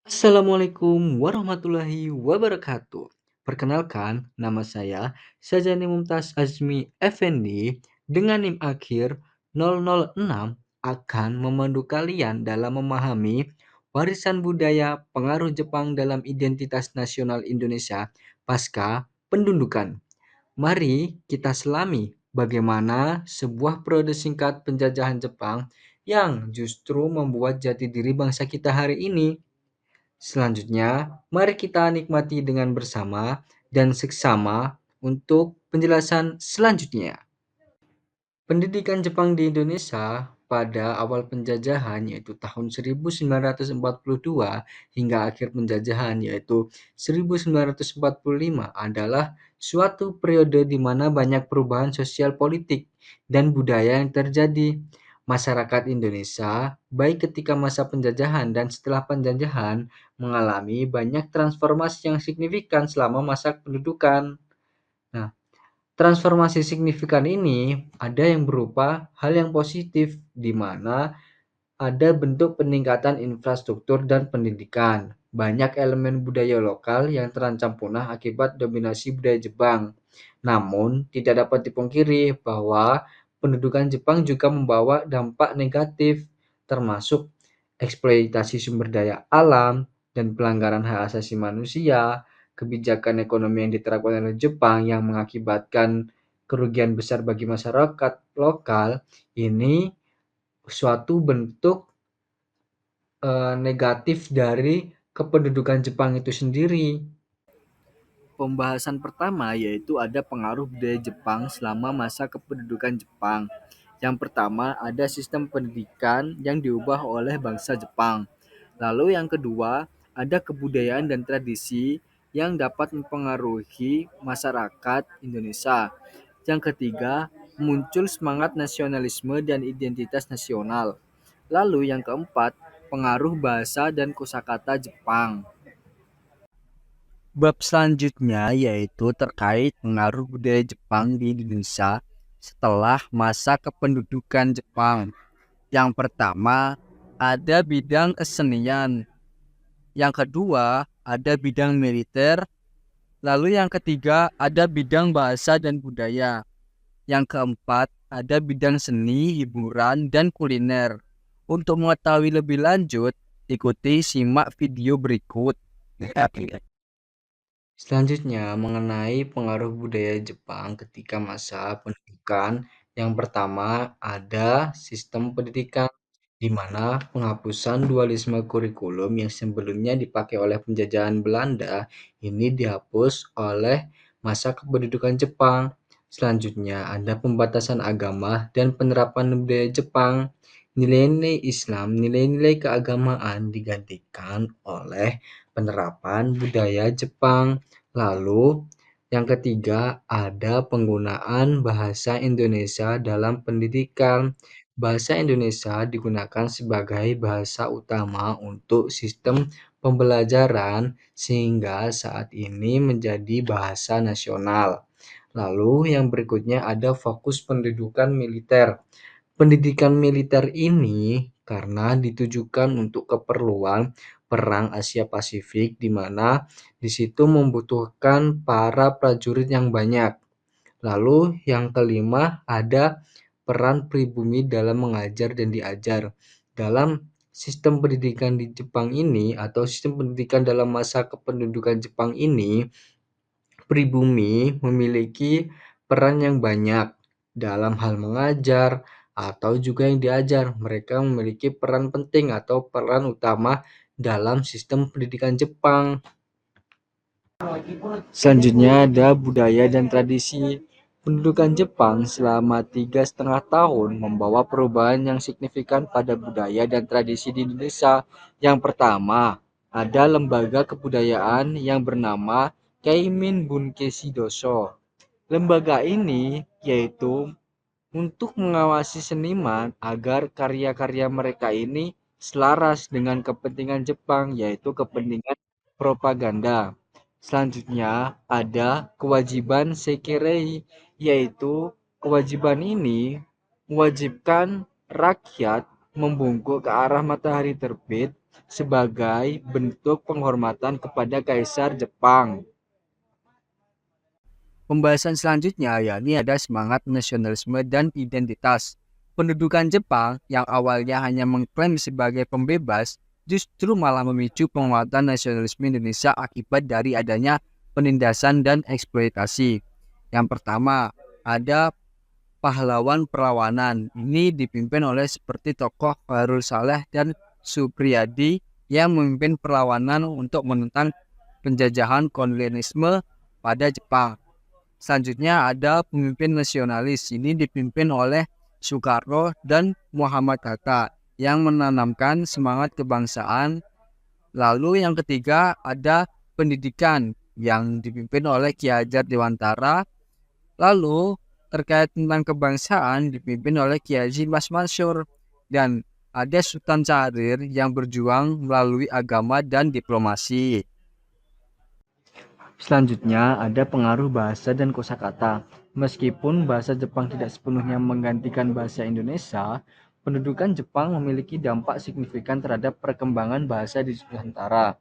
Assalamualaikum warahmatullahi wabarakatuh. Perkenalkan, nama saya Syahzani Mumtaz Azmi Effendi dengan NIM akhir 006 akan memandu kalian dalam memahami warisan budaya pengaruh Jepang dalam identitas nasional Indonesia pasca pendudukan. Mari kita selami bagaimana sebuah periode singkat penjajahan Jepang yang justru membuat jati diri bangsa kita hari ini. Selanjutnya, mari kita nikmati dengan bersama dan seksama untuk penjelasan selanjutnya. Pendidikan Jepang di Indonesia pada awal penjajahan yaitu tahun 1942 hingga akhir penjajahan yaitu 1945 adalah suatu periode di mana banyak perubahan sosial politik dan budaya yang terjadi. Masyarakat Indonesia, baik ketika masa penjajahan dan setelah penjajahan, mengalami banyak transformasi yang signifikan selama masa pendudukan. Nah, transformasi signifikan ini ada yang berupa hal yang positif, di mana ada bentuk peningkatan infrastruktur dan pendidikan. Banyak elemen budaya lokal yang terancam punah akibat dominasi budaya Jepang. Namun, tidak dapat dipungkiri bahwa pendudukan Jepang juga membawa dampak negatif, termasuk eksploitasi sumber daya alam dan pelanggaran hak asasi manusia, kebijakan ekonomi yang diterapkan oleh Jepang yang mengakibatkan kerugian besar bagi masyarakat lokal. Ini suatu bentuk negatif dari kependudukan Jepang itu sendiri. Pembahasan pertama yaitu ada pengaruh budaya Jepang selama masa kependudukan Jepang. Yang pertama ada sistem pendidikan yang diubah oleh bangsa Jepang. Lalu yang kedua ada kebudayaan dan tradisi yang dapat mempengaruhi masyarakat Indonesia. Yang ketiga muncul semangat nasionalisme dan identitas nasional. Lalu yang keempat pengaruh bahasa dan kosakata Jepang. Bab selanjutnya yaitu terkait pengaruh budaya Jepang di Indonesia setelah masa kependudukan Jepang. Yang pertama, ada bidang kesenian. Yang kedua, ada bidang militer. Lalu yang ketiga, ada bidang bahasa dan budaya. Yang keempat, ada bidang seni, hiburan, dan kuliner. Untuk mengetahui lebih lanjut, ikuti simak video berikut. Selanjutnya, mengenai pengaruh budaya Jepang ketika masa pendidikan, yang pertama ada sistem pendidikan, di mana penghapusan dualisme kurikulum yang sebelumnya dipakai oleh penjajahan Belanda, ini dihapus oleh masa kependudukan Jepang. Selanjutnya, ada pembatasan agama dan penerapan budaya Jepang. Nilai-nilai Islam, nilai-nilai keagamaan digantikan oleh penerapan budaya Jepang. Lalu, yang ketiga, ada penggunaan bahasa Indonesia dalam pendidikan. Bahasa Indonesia digunakan sebagai bahasa utama untuk sistem pembelajaran, sehingga saat ini menjadi bahasa nasional. Lalu, yang berikutnya ada fokus pendidikan militer. Pendidikan militer ini karena ditujukan untuk keperluan Perang Asia Pasifik, di mana di situ membutuhkan para prajurit yang banyak. Lalu yang kelima ada peran pribumi dalam mengajar dan diajar. Dalam sistem pendidikan di Jepang ini atau sistem pendidikan dalam masa kependudukan Jepang ini, pribumi memiliki peran yang banyak dalam hal mengajar atau juga yang diajar. Mereka memiliki peran penting atau peran utama dalam sistem pendidikan Jepang. Selanjutnya ada budaya dan tradisi. Pendudukan Jepang selama 3,5 tahun membawa perubahan yang signifikan pada budaya dan tradisi di Indonesia. Yang pertama, ada lembaga kebudayaan yang bernama Keimin Bunkei Doso. Lembaga ini yaitu untuk mengawasi seniman agar karya-karya mereka ini selaras dengan kepentingan Jepang, yaitu kepentingan propaganda. Selanjutnya ada kewajiban Seikirei, yaitu kewajiban ini mewajibkan rakyat membungkuk ke arah matahari terbit sebagai bentuk penghormatan kepada Kaisar Jepang. Pembahasan selanjutnya yakni ada semangat nasionalisme dan identitas. Pendudukan Jepang yang awalnya hanya mengklaim sebagai pembebas justru malah memicu penguatan nasionalisme Indonesia akibat dari adanya penindasan dan eksploitasi. Yang pertama, ada pahlawan perlawanan. Ini dipimpin oleh seperti tokoh Khairul Saleh dan Supriyadi yang memimpin perlawanan untuk menentang penjajahan kolonialisme pada Jepang. Selanjutnya ada pemimpin nasionalis. Ini dipimpin oleh Soekarno dan Muhammad Hatta yang menanamkan semangat kebangsaan. Lalu yang ketiga ada pendidikan yang dipimpin oleh Ki Hajar Dewantara. Lalu terkait tentang kebangsaan dipimpin oleh Ki Haji Mas Mansur. Dan ada Sultan Syahrir yang berjuang melalui agama dan diplomasi. Selanjutnya ada pengaruh bahasa dan kosakata. Meskipun bahasa Jepang tidak sepenuhnya menggantikan bahasa Indonesia, pendudukan Jepang memiliki dampak signifikan terhadap perkembangan bahasa di Nusantara.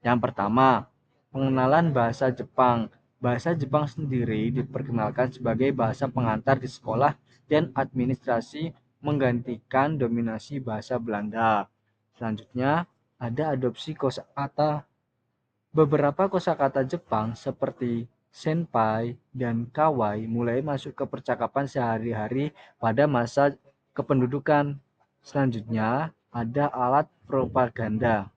Yang pertama, pengenalan bahasa Jepang. Bahasa Jepang sendiri diperkenalkan sebagai bahasa pengantar di sekolah dan administrasi menggantikan dominasi bahasa Belanda. Selanjutnya, ada adopsi kosakata. Beberapa kosakata Jepang seperti senpai dan kawai mulai masuk ke percakapan sehari-hari pada masa kependudukan. Selanjutnya, ada alat propaganda.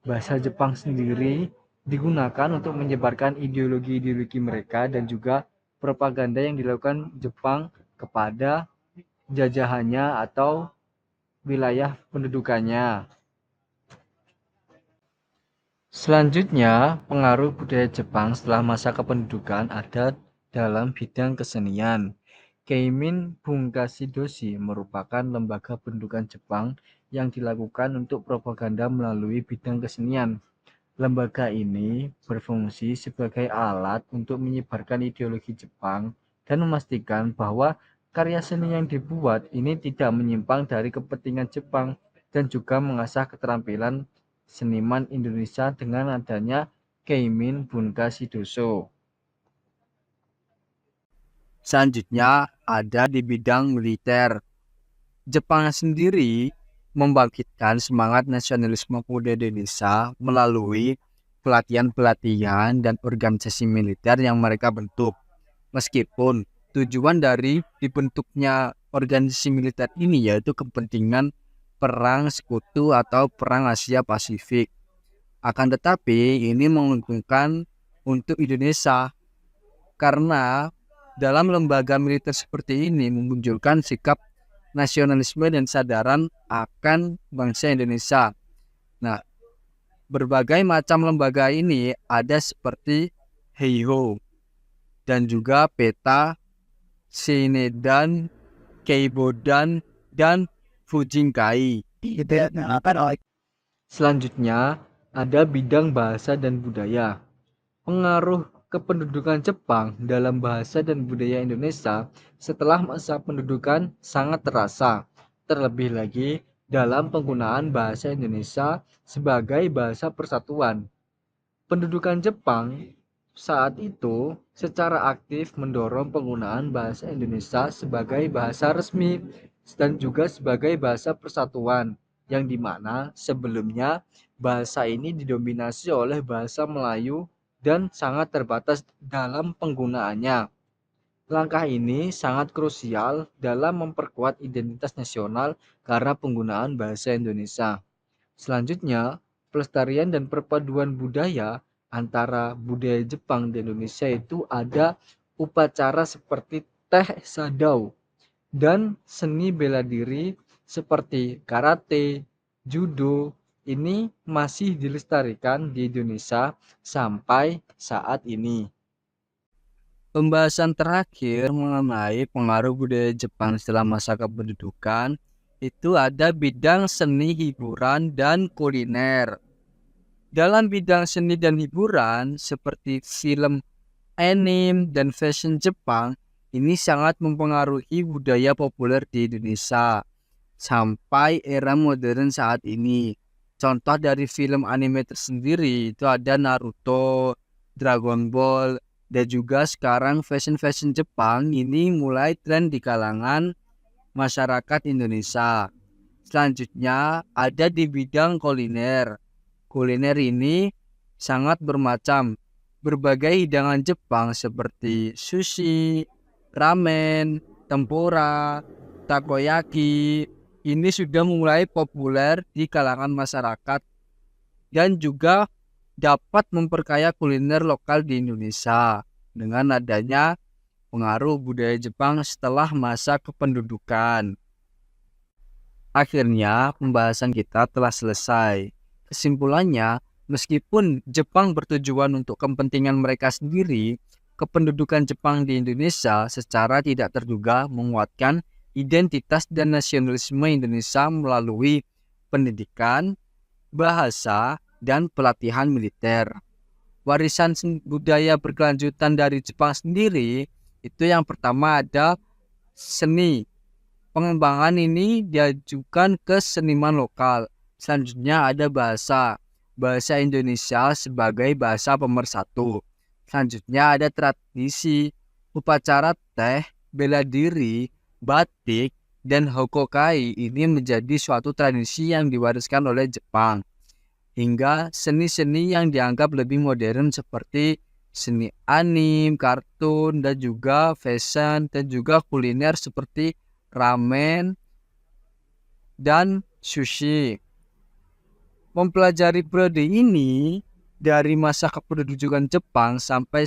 Bahasa Jepang sendiri digunakan untuk menyebarkan ideologi-ideologi mereka dan juga propaganda yang dilakukan Jepang kepada jajahannya atau wilayah pendudukannya. Selanjutnya, pengaruh budaya Jepang setelah masa kependudukan ada dalam bidang kesenian. Keimin Bunkashi merupakan lembaga pendudukan Jepang yang dilakukan untuk propaganda melalui bidang kesenian. Lembaga ini berfungsi sebagai alat untuk menyebarkan ideologi Jepang dan memastikan bahwa karya seni yang dibuat ini tidak menyimpang dari kepentingan Jepang dan juga mengasah keterampilan seniman Indonesia dengan adanya Keimin Bunkashi. Selanjutnya ada di bidang militer. Jepang sendiri membangkitkan semangat nasionalisme muda Indonesia melalui pelatihan-pelatihan dan organisasi militer yang mereka bentuk. Meskipun tujuan dari dibentuknya organisasi militer ini yaitu kepentingan perang sekutu atau perang Asia Pasifik. Akan tetapi ini menguntungkan untuk Indonesia karena dalam lembaga militer seperti ini memunculkan sikap nasionalisme dan kesadaran akan bangsa Indonesia. Nah, berbagai macam lembaga ini ada seperti Heiho dan juga Peta, Sinedan, Keibodan, dan Fujinkai. Selanjutnya, ada bidang bahasa dan budaya. Pengaruh kependudukan Jepang dalam bahasa dan budaya Indonesia setelah masa pendudukan sangat terasa, terlebih lagi dalam penggunaan bahasa Indonesia sebagai bahasa persatuan. Pendudukan Jepang saat itu secara aktif mendorong penggunaan bahasa Indonesia sebagai bahasa resmi dan juga sebagai bahasa persatuan, yang dimana sebelumnya bahasa ini didominasi oleh bahasa Melayu dan sangat terbatas dalam penggunaannya. Langkah ini sangat krusial dalam memperkuat identitas nasional karena penggunaan bahasa Indonesia. Selanjutnya, pelestarian dan perpaduan budaya antara budaya Jepang dan Indonesia itu ada upacara seperti teh sadao dan seni bela diri seperti karate, judo, ini masih dilestarikan di Indonesia sampai saat ini. Pembahasan terakhir mengenai pengaruh budaya Jepang setelah masa kependudukan itu ada bidang seni hiburan dan kuliner. Dalam bidang seni dan hiburan seperti film, anime, dan fashion Jepang, ini sangat mempengaruhi budaya populer di Indonesia sampai era modern saat ini. Contoh dari film anime tersendiri itu ada Naruto, Dragon Ball, dan juga sekarang fashion Jepang ini mulai tren di kalangan masyarakat Indonesia. Selanjutnya ada di bidang kuliner. Kuliner ini sangat bermacam. Berbagai hidangan Jepang seperti sushi, ramen, tempura, takoyaki ini sudah mulai populer di kalangan masyarakat dan juga dapat memperkaya kuliner lokal di Indonesia dengan adanya pengaruh budaya Jepang setelah masa kependudukan. Akhirnya, pembahasan kita telah selesai. Kesimpulannya, meskipun Jepang bertujuan untuk kepentingan mereka sendiri, kependudukan Jepang di Indonesia secara tidak terduga menguatkan identitas dan nasionalisme Indonesia melalui pendidikan, bahasa, dan pelatihan militer. Warisan budaya berkelanjutan dari Jepang sendiri, itu yang pertama ada seni. Pengembangan ini diajukan ke seniman lokal. Selanjutnya ada bahasa. Bahasa Indonesia sebagai bahasa pemersatu. Selanjutnya ada tradisi. Upacara teh, bela diri, batik, dan hokokai ini menjadi suatu tradisi yang diwariskan oleh Jepang. Hingga seni-seni yang dianggap lebih modern seperti seni anime, kartun, dan juga fashion, dan juga kuliner seperti ramen, dan sushi. Mempelajari periode ini dari masa kependudukan Jepang sampai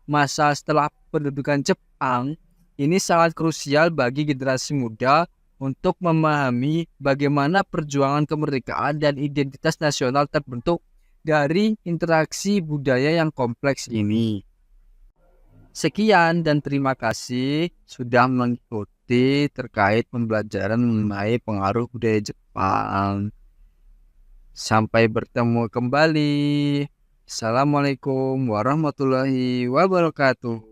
masa setelah pendudukan Jepang ini sangat krusial bagi generasi muda untuk memahami bagaimana perjuangan kemerdekaan dan identitas nasional terbentuk dari interaksi budaya yang kompleks ini. Sekian dan terima kasih sudah mengikuti terkait pembelajaran mengenai pengaruh budaya Jepang. Sampai bertemu kembali. Assalamualaikum warahmatullahi wabarakatuh.